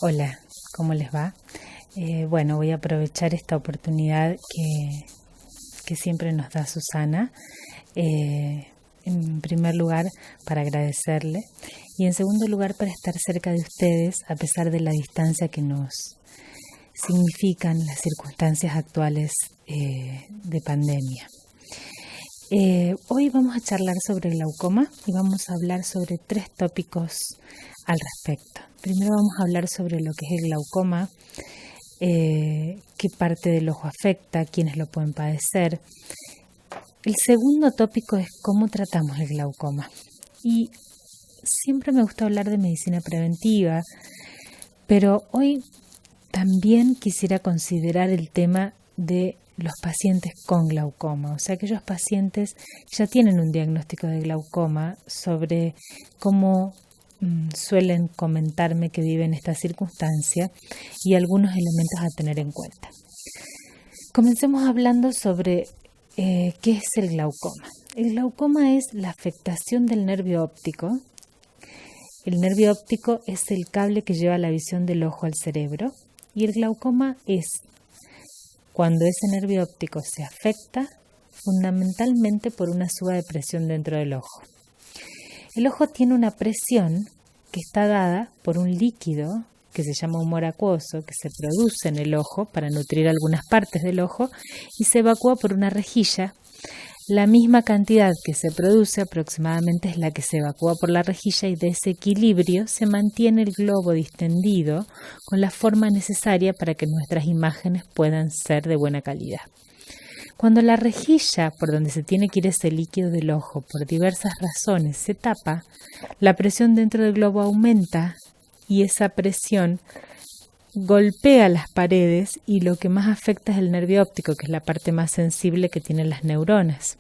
Hola, ¿cómo les va? Bueno, voy a aprovechar esta oportunidad que siempre nos da Susana. En primer lugar, para agradecerle y en segundo lugar, para estar cerca de ustedes a pesar de la distancia que nos significan las circunstancias actuales de pandemia. Hoy vamos a charlar sobre glaucoma y vamos a hablar sobre 3 tópicos al respecto. Primero vamos a hablar sobre lo que es el glaucoma, qué parte del ojo afecta, quiénes lo pueden padecer. El segundo tópico es cómo tratamos el glaucoma. Y siempre me gusta hablar de medicina preventiva, pero hoy también quisiera considerar el tema de los pacientes con glaucoma, o sea, aquellos pacientes que ya tienen un diagnóstico de glaucoma, sobre cómo suelen comentarme que viven esta circunstancia y algunos elementos a tener en cuenta. Comencemos hablando sobre qué es el glaucoma. El glaucoma es la afectación del nervio óptico. El nervio óptico es el cable que lleva la visión del ojo al cerebro y el glaucoma es cuando ese nervio óptico se afecta fundamentalmente por una suba de presión dentro del ojo. El ojo tiene una presión que está dada por un líquido que se llama humor acuoso, que se produce en el ojo para nutrir algunas partes del ojo y se evacúa por una rejilla. La misma cantidad que se produce aproximadamente es la que se evacúa por la rejilla y de ese equilibrio se mantiene el globo distendido con la forma necesaria para que nuestras imágenes puedan ser de buena calidad. Cuando la rejilla por donde se tiene que ir ese líquido del ojo por diversas razones se tapa, la presión dentro del globo aumenta y esa presión golpea las paredes y lo que más afecta es el nervio óptico, que es la parte más sensible que tienen las neuronas.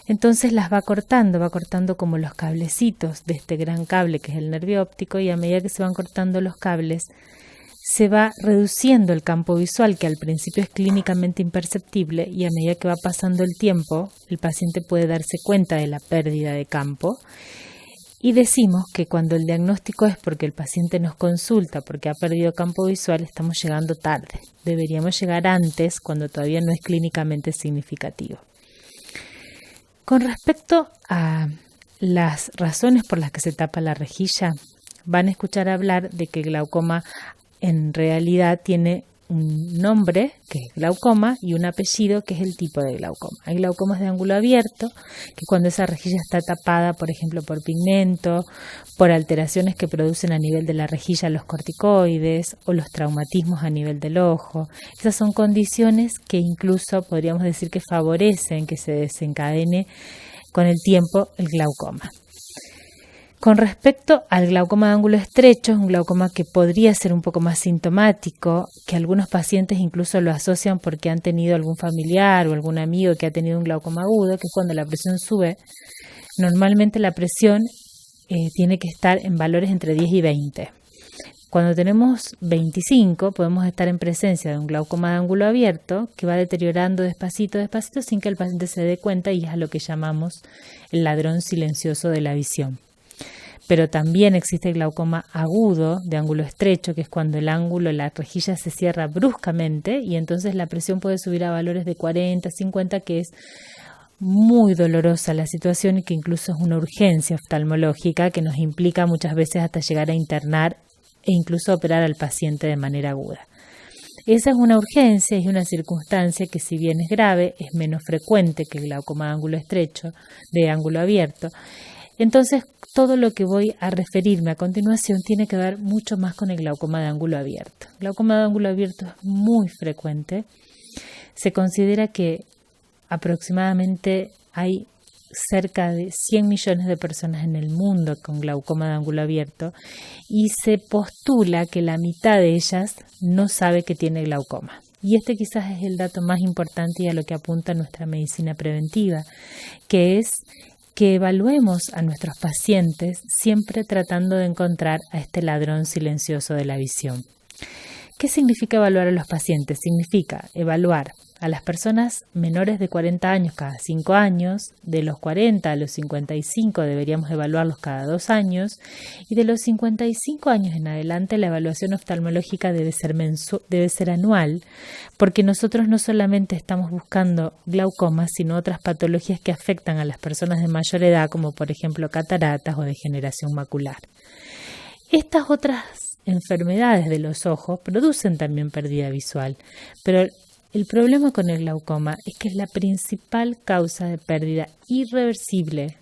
Entonces las va cortando como los cablecitos de este gran cable que es el nervio óptico, y a medida que se van cortando los cables se va reduciendo el campo visual, que al principio es clínicamente imperceptible, y a medida que va pasando el tiempo el paciente puede darse cuenta de la pérdida de campo. Y decimos que cuando el diagnóstico es porque el paciente nos consulta porque ha perdido campo visual, estamos llegando tarde. Deberíamos llegar antes, cuando todavía no es clínicamente significativo. Con respecto a las razones por las que se tapa la rejilla, van a escuchar hablar de que el glaucoma en realidad tiene un nombre, que es glaucoma, y un apellido, que es el tipo de glaucoma. Hay glaucomas de ángulo abierto, que cuando esa rejilla está tapada, por ejemplo, por pigmento, por alteraciones que producen a nivel de la rejilla los corticoides o los traumatismos a nivel del ojo. Esas son condiciones que incluso podríamos decir que favorecen que se desencadene con el tiempo el glaucoma. Con respecto al glaucoma de ángulo estrecho, es un glaucoma que podría ser un poco más sintomático, que algunos pacientes incluso lo asocian porque han tenido algún familiar o algún amigo que ha tenido un glaucoma agudo, que es cuando la presión sube. Normalmente la presión tiene que estar en valores entre 10 y 20. Cuando tenemos 25 podemos estar en presencia de un glaucoma de ángulo abierto que va deteriorando despacito sin que el paciente se dé cuenta, y es a lo que llamamos el ladrón silencioso de la visión. Pero también existe el glaucoma agudo de ángulo estrecho, que es cuando el ángulo, la rejilla se cierra bruscamente y entonces la presión puede subir a valores de 40, 50, que es muy dolorosa la situación y que incluso es una urgencia oftalmológica que nos implica muchas veces hasta llegar a internar e incluso operar al paciente de manera aguda. Esa es una urgencia y una circunstancia que, si bien es grave, es menos frecuente que el glaucoma de ángulo estrecho, de ángulo abierto. Entonces, todo lo que voy a referirme a continuación tiene que ver mucho más con el glaucoma de ángulo abierto. El glaucoma de ángulo abierto es muy frecuente. Se considera que aproximadamente hay cerca de 100 millones de personas en el mundo con glaucoma de ángulo abierto y se postula que la mitad de ellas no sabe que tiene glaucoma. Y este quizás es el dato más importante y a lo que apunta nuestra medicina preventiva, que es que evaluemos a nuestros pacientes siempre tratando de encontrar a este ladrón silencioso de la visión. ¿Qué significa evaluar a los pacientes? Significa evaluar a las personas menores de 40 años cada 5 años, de los 40 a los 55 deberíamos evaluarlos cada 2 años, y de los 55 años en adelante la evaluación oftalmológica debe ser anual, porque nosotros no solamente estamos buscando glaucomas, sino otras patologías que afectan a las personas de mayor edad, como por ejemplo cataratas o degeneración macular. Estas otras enfermedades de los ojos producen también pérdida visual, pero el problema con el glaucoma es que es la principal causa de pérdida irreversible,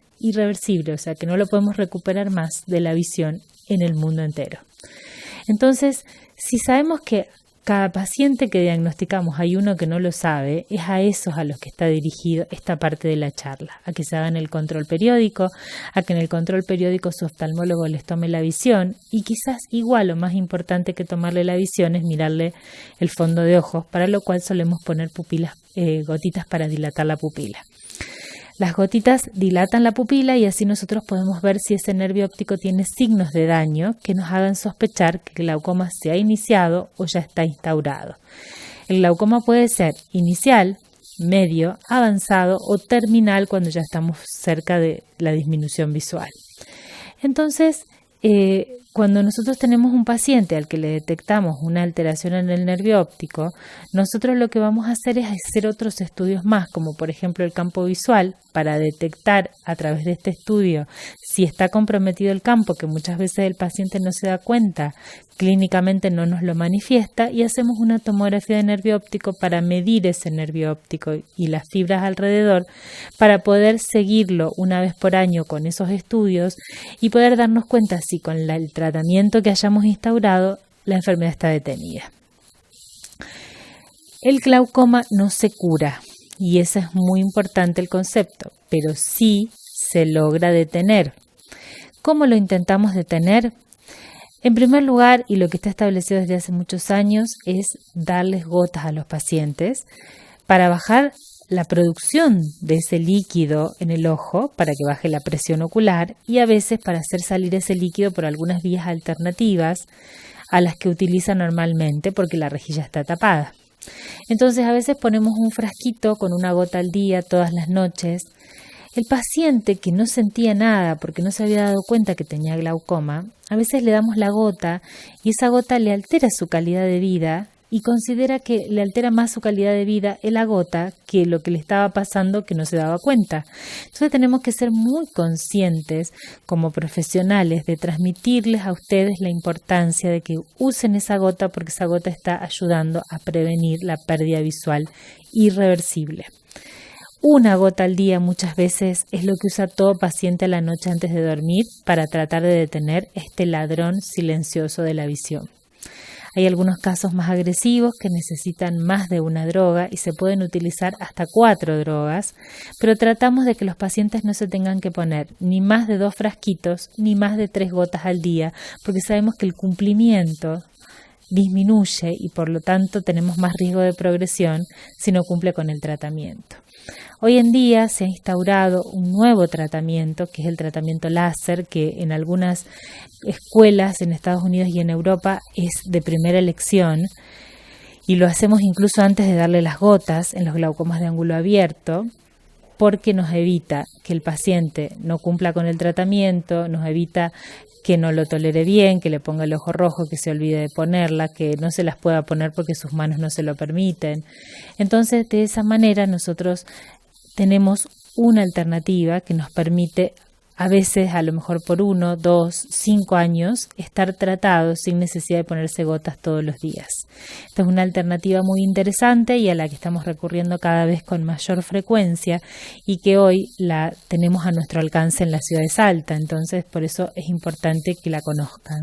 o sea que no lo podemos recuperar más de la visión en el mundo entero. Entonces, si sabemos que cada paciente que diagnosticamos hay uno que no lo sabe, es a esos a los que está dirigido esta parte de la charla, a que se hagan el control periódico, a que en el control periódico su oftalmólogo les tome la visión y quizás igual o más importante que tomarle la visión es mirarle el fondo de ojos, para lo cual solemos poner gotitas para dilatar la pupila. Las gotitas dilatan la pupila y así nosotros podemos ver si ese nervio óptico tiene signos de daño que nos hagan sospechar que el glaucoma se ha iniciado o ya está instaurado. El glaucoma puede ser inicial, medio, avanzado o terminal cuando ya estamos cerca de la disminución visual. Entonces, cuando nosotros tenemos un paciente al que le detectamos una alteración en el nervio óptico, nosotros lo que vamos a hacer es hacer otros estudios más, como por ejemplo el campo visual, para detectar a través de este estudio si está comprometido el campo, que muchas veces el paciente no se da cuenta, clínicamente no nos lo manifiesta, y hacemos una tomografía de nervio óptico para medir ese nervio óptico y las fibras alrededor, para poder seguirlo una vez por año con esos estudios y poder darnos cuenta si con el tratamiento que hayamos instaurado la enfermedad está detenida. El glaucoma no se cura y ese es muy importante el concepto, pero sí se logra detener. ¿Cómo lo intentamos detener? En primer lugar, y lo que está establecido desde hace muchos años, es darles gotas a los pacientes para bajar la producción de ese líquido en el ojo, para que baje la presión ocular y a veces para hacer salir ese líquido por algunas vías alternativas a las que utiliza normalmente porque la rejilla está tapada. Entonces a veces ponemos un frasquito con una gota al día todas las noches. El paciente que no sentía nada porque no se había dado cuenta que tenía glaucoma, a veces le damos la gota y esa gota le altera su calidad de vida y considera que le altera más su calidad de vida en la gota que lo que le estaba pasando que no se daba cuenta. Entonces tenemos que ser muy conscientes como profesionales de transmitirles a ustedes la importancia de que usen esa gota porque esa gota está ayudando a prevenir la pérdida visual irreversible. Una gota al día muchas veces es lo que usa todo paciente a la noche antes de dormir para tratar de detener este ladrón silencioso de la visión. Hay algunos casos más agresivos que necesitan más de una droga y se pueden utilizar hasta 4 drogas, pero tratamos de que los pacientes no se tengan que poner ni más de 2 frasquitos ni más de 3 gotas al día, porque sabemos que el cumplimiento disminuye y por lo tanto tenemos más riesgo de progresión si no cumple con el tratamiento. Hoy en día se ha instaurado un nuevo tratamiento, que es el tratamiento láser, que en algunas escuelas en Estados Unidos y en Europa es de primera elección, y lo hacemos incluso antes de darle las gotas en los glaucomas de ángulo abierto, porque nos evita que el paciente no cumpla con el tratamiento, nos evita que no lo tolere bien, que le ponga el ojo rojo, que se olvide de ponerla, que no se las pueda poner porque sus manos no se lo permiten. Entonces, de esa manera nosotros tenemos una alternativa que nos permite a veces, a lo mejor por 1, 2, 5 años, estar tratados sin necesidad de ponerse gotas todos los días. Esta es una alternativa muy interesante y a la que estamos recurriendo cada vez con mayor frecuencia y que hoy la tenemos a nuestro alcance en la ciudad de Salta, entonces por eso es importante que la conozcan.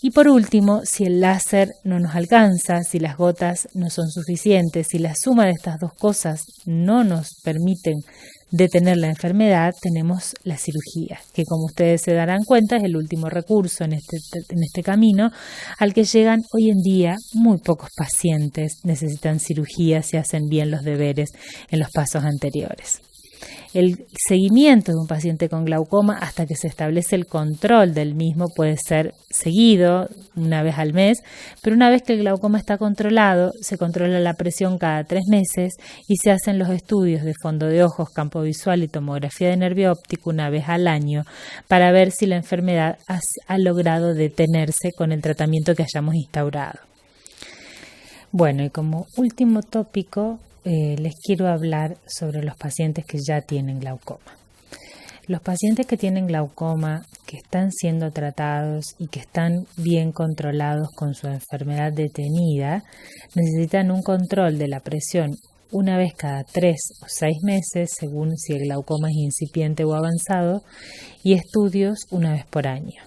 Y por último, si el láser no nos alcanza, si las gotas no son suficientes, si la suma de estas dos cosas no nos permiten detener la enfermedad, tenemos la cirugía, que como ustedes se darán cuenta es el último recurso en este camino al que llegan hoy en día muy pocos pacientes, necesitan cirugía si hacen bien los deberes en los pasos anteriores. El seguimiento de un paciente con glaucoma hasta que se establece el control del mismo puede ser seguido una vez al mes, pero una vez que el glaucoma está controlado, se controla la presión cada 3 meses y se hacen los estudios de fondo de ojos, campo visual y tomografía de nervio óptico una vez al año para ver si la enfermedad ha logrado detenerse con el tratamiento que hayamos instaurado. Bueno, y como último tópico, les quiero hablar sobre los pacientes que ya tienen glaucoma. Los pacientes que tienen glaucoma, que están siendo tratados y que están bien controlados con su enfermedad detenida, necesitan un control de la presión una vez cada 3 o 6 meses, según si el glaucoma es incipiente o avanzado, y estudios una vez por año.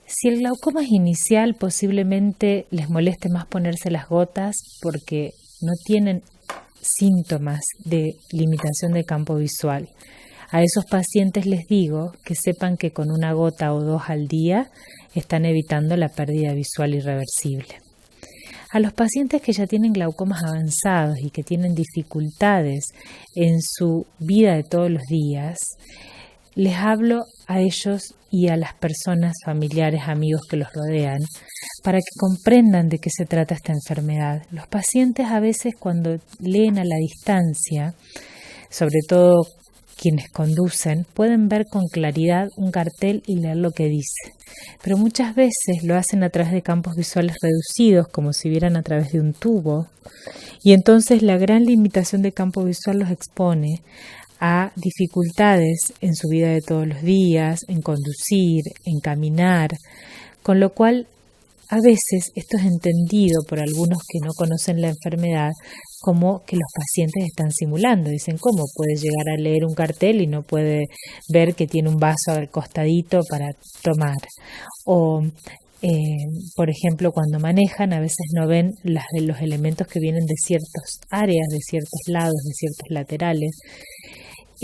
Si el glaucoma es inicial, posiblemente les moleste más ponerse las gotas porque no tienen síntomas de limitación de campo visual. A esos pacientes les digo que sepan que con una gota o 2 al día están evitando la pérdida visual irreversible. A los pacientes que ya tienen glaucomas avanzados y que tienen dificultades en su vida de todos los días, les hablo a ellos y a las personas, familiares, amigos que los rodean, para que comprendan de qué se trata esta enfermedad. Los pacientes a veces cuando leen a la distancia, sobre todo quienes conducen, pueden ver con claridad un cartel y leer lo que dice, pero muchas veces lo hacen a través de campos visuales reducidos, como si vieran a través de un tubo, y entonces la gran limitación de campo visual los expone a dificultades en su vida de todos los días, en conducir, en caminar, con lo cual a veces esto es entendido por algunos que no conocen la enfermedad como que los pacientes están simulando. Dicen, ¿cómo puede llegar a leer un cartel y no puede ver que tiene un vaso al costadito para tomar? O por ejemplo, cuando manejan, a veces no ven los elementos que vienen de ciertas áreas, de ciertos lados, de ciertos laterales.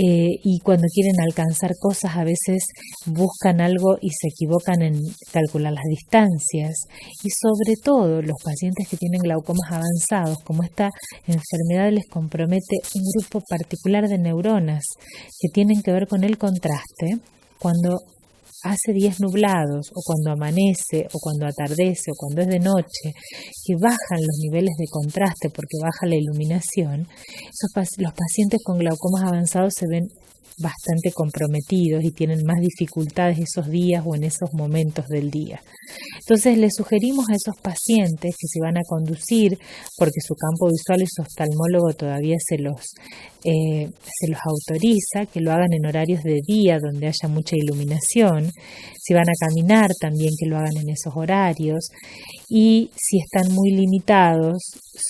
Y cuando quieren alcanzar cosas a veces buscan algo y se equivocan en calcular las distancias, y sobre todo los pacientes que tienen glaucomas avanzados, como esta enfermedad les compromete un grupo particular de neuronas que tienen que ver con el contraste, cuando hace días nublados o cuando amanece o cuando atardece o cuando es de noche, que bajan los niveles de contraste porque baja la iluminación, los pacientes con glaucomas avanzados se ven bastante comprometidos y tienen más dificultades esos días o en esos momentos del día. Entonces les sugerimos a esos pacientes que si van a conducir, porque su campo visual y su oftalmólogo todavía se los autoriza, que lo hagan en horarios de día donde haya mucha iluminación. Si van a caminar, también que lo hagan en esos horarios. Y si están muy limitados,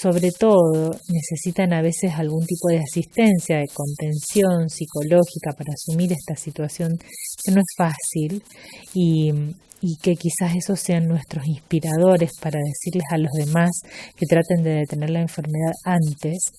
sobre todo necesitan a veces algún tipo de asistencia, de contención psicológica para asumir esta situación que no es fácil y que quizás esos sean nuestros inspiradores para decirles a los demás que traten de detener la enfermedad antes,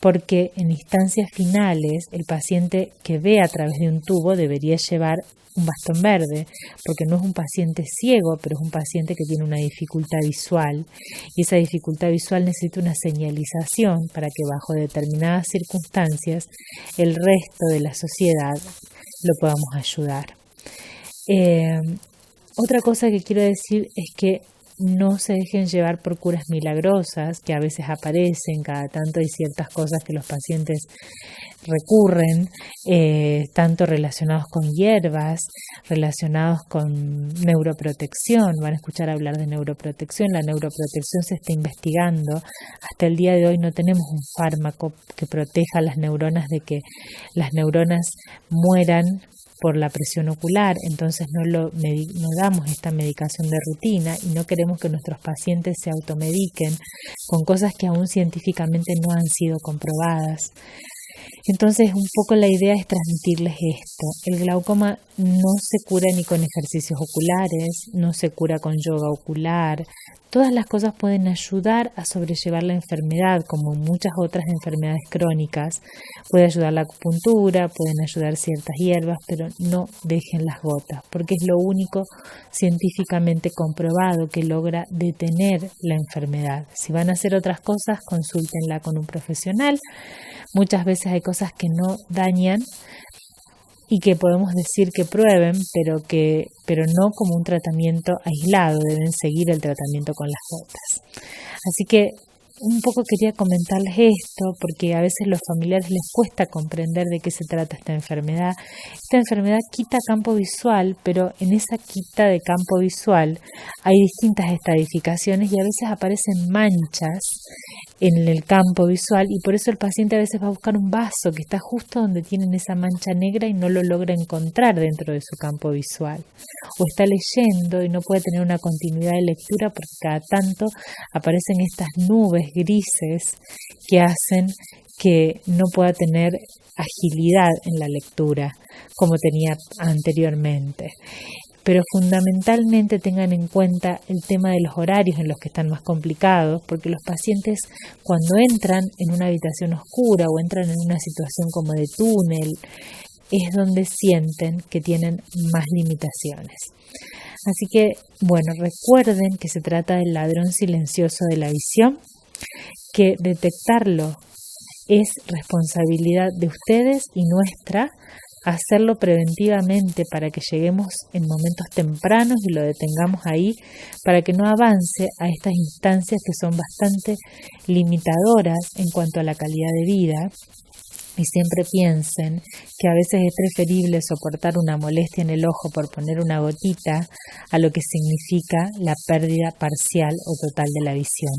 porque en instancias finales el paciente que ve a través de un tubo debería llevar un bastón verde, porque no es un paciente ciego, pero es un paciente que tiene una dificultad visual, y esa dificultad visual necesita una señalización para que bajo determinadas circunstancias el resto de la sociedad lo podamos ayudar. Otra cosa que quiero decir es que no se dejen llevar por curas milagrosas que a veces aparecen, cada tanto hay ciertas cosas que los pacientes recurren, tanto relacionados con hierbas, relacionados con neuroprotección. Van a escuchar hablar de neuroprotección. La neuroprotección se está investigando. Hasta el día de hoy no tenemos un fármaco que proteja a las neuronas de que las neuronas mueran por la presión ocular, entonces no damos esta medicación de rutina y no queremos que nuestros pacientes se automediquen con cosas que aún científicamente no han sido comprobadas. Entonces un poco la idea es transmitirles esto. El glaucoma no se cura ni con ejercicios oculares, no se cura con yoga ocular. Todas las cosas pueden ayudar a sobrellevar la enfermedad, como muchas otras enfermedades crónicas. Puede ayudar la acupuntura, pueden ayudar ciertas hierbas, pero no dejen las gotas, porque es lo único científicamente comprobado que logra detener la enfermedad. Si van a hacer otras cosas, consúltenla con un profesional. Muchas veces hay cosas que no dañan y que podemos decir que prueben, pero no como un tratamiento aislado, deben seguir el tratamiento con las gotas. Así que un poco quería comentarles esto, porque a veces los familiares les cuesta comprender de qué se trata esta enfermedad. Esta enfermedad quita campo visual, pero en esa quita de campo visual hay distintas estadificaciones y a veces aparecen manchas en el campo visual, y por eso el paciente a veces va a buscar un vaso que está justo donde tienen esa mancha negra y no lo logra encontrar dentro de su campo visual. O está leyendo y no puede tener una continuidad de lectura porque cada tanto aparecen estas nubes grises que hacen que no pueda tener agilidad en la lectura como tenía anteriormente. Pero fundamentalmente tengan en cuenta el tema de los horarios en los que están más complicados, porque los pacientes cuando entran en una habitación oscura o entran en una situación como de túnel, es donde sienten que tienen más limitaciones. Así que, bueno, recuerden que se trata del ladrón silencioso de la visión, que detectarlo es responsabilidad de ustedes y nuestra, hacerlo preventivamente para que lleguemos en momentos tempranos y lo detengamos ahí, para que no avance a estas instancias que son bastante limitadoras en cuanto a la calidad de vida. Y siempre piensen que a veces es preferible soportar una molestia en el ojo por poner una gotita a lo que significa la pérdida parcial o total de la visión,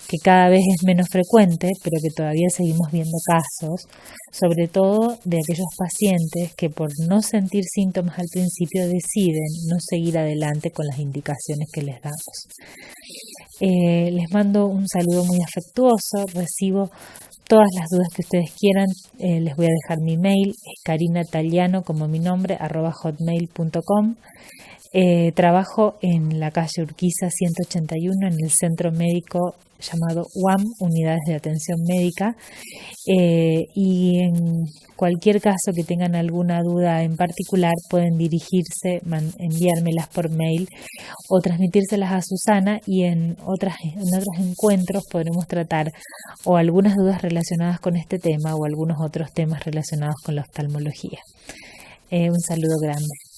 que cada vez es menos frecuente, pero que todavía seguimos viendo casos, sobre todo de aquellos pacientes que por no sentir síntomas al principio deciden no seguir adelante con las indicaciones que les damos. Les mando un saludo muy afectuoso, recibo todas las dudas que ustedes quieran. Les voy a dejar mi mail, es carinataliano como mi nombre, @hotmail.com. Trabajo en la calle Urquiza 181 en el centro médico llamado UAM, Unidades de Atención Médica, y en cualquier caso que tengan alguna duda en particular pueden dirigirse, enviármelas por mail o transmitírselas a Susana, y en otros encuentros podremos tratar o algunas dudas relacionadas con este tema o algunos otros temas relacionados con la oftalmología. Un saludo grande.